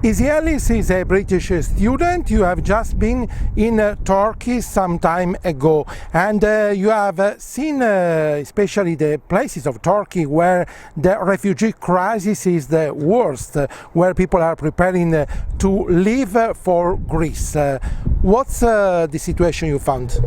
Izzy Ellis is a British student. You have just been in Turkey some time ago, and you have seen especially the places of Turkey where the refugee crisis is the worst, where people are preparing to leave for Greece. What's the situation you found?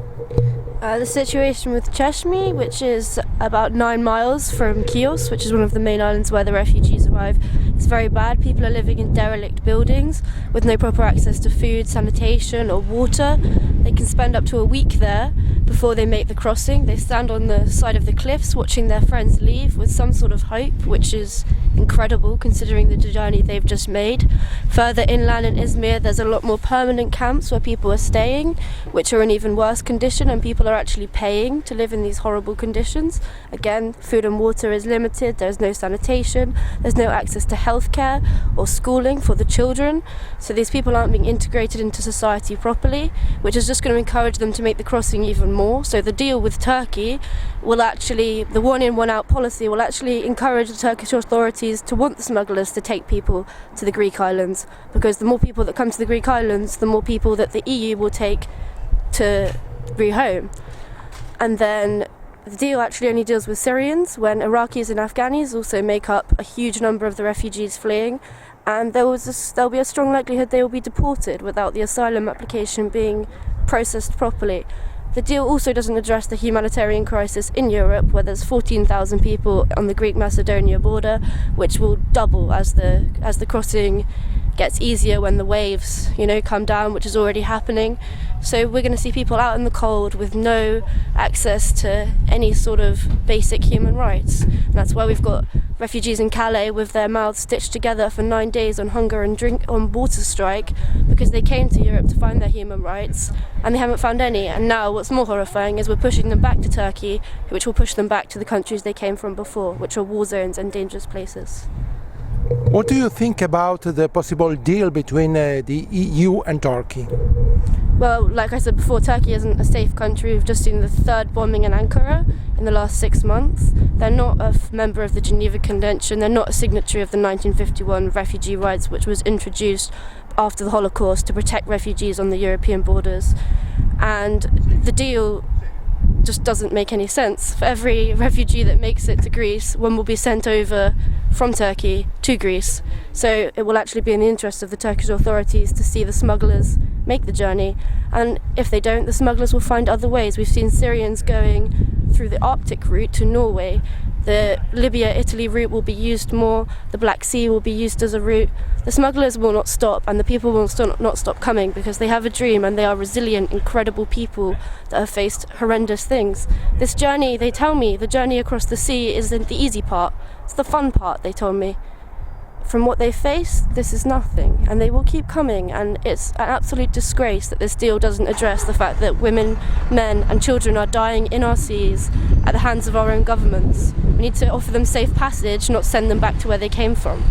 The situation with Cheshmi, which is about 9 miles from Chios, which is one of the main islands where the refugees arrive, is very bad. People are living in derelict buildings with no proper access to food, sanitation or water. They can spend up to a week there before they make the crossing. They stand on the side of the cliffs watching their friends leave with some sort of hope, which is incredible considering the journey they've just made. Further inland in Izmir, there's a lot more permanent camps where people are staying, which are in even worse condition, and people are actually paying to live in these horrible conditions. Again, food and water is limited, there's no sanitation, there's no access to healthcare or schooling for the children, so these people aren't being integrated into society properly, which is just going to encourage them to make the crossing even more. So the deal with Turkey will actually, the one in, one out policy will actually encourage the Turkish authorities to want the smugglers to take people to the Greek islands, because the more people that come to the Greek islands, the more people that the EU will take to rehome. And then the deal actually only deals with Syrians, when Iraqis and Afghanis also make up a huge number of the refugees fleeing, and there'll be a strong likelihood they will be deported without the asylum application being processed properly. The deal also doesn't address the humanitarian crisis in Europe, where there's 14,000 people on the Greek-Macedonia border, which will double as the crossing gets easier when the waves, come down, which is already happening. So we're going to see people out in the cold with no access to any sort of basic human rights. And that's why we've got refugees in Calais with their mouths stitched together for 9 days on hunger and on water strike, because they came to Europe to find their human rights and they haven't found any. And now what's more horrifying is we're pushing them back to Turkey, which will push them back to the countries they came from before, which are war zones and dangerous places. What do you think about the possible deal between the EU and Turkey? Well, like I said before, Turkey isn't a safe country. We've just seen the third bombing in Ankara in the last 6 months. They're not a member of the Geneva Convention. They're not a signatory of the 1951 refugee rights, which was introduced after the Holocaust to protect refugees on the European borders. And the deal just doesn't make any sense. For every refugee that makes it to Greece, one will be sent over from Turkey to Greece. So it will actually be in the interest of the Turkish authorities to see the smugglers make the journey. And if they don't, the smugglers will find other ways. We've seen Syrians going through the Arctic route to Norway. The Libya-Italy route will be used more. The Black Sea will be used as a route. The smugglers will not stop, and the people will not stop coming, because they have a dream and they are resilient, incredible people that have faced horrendous things. This journey, they tell me, the journey across the sea isn't the easy part. It's the fun part, they told me. From what they face, this is nothing, and they will keep coming, and it's an absolute disgrace that this deal doesn't address the fact that women, men and children are dying in our seas at the hands of our own governments. We need to offer them safe passage, not send them back to where they came from.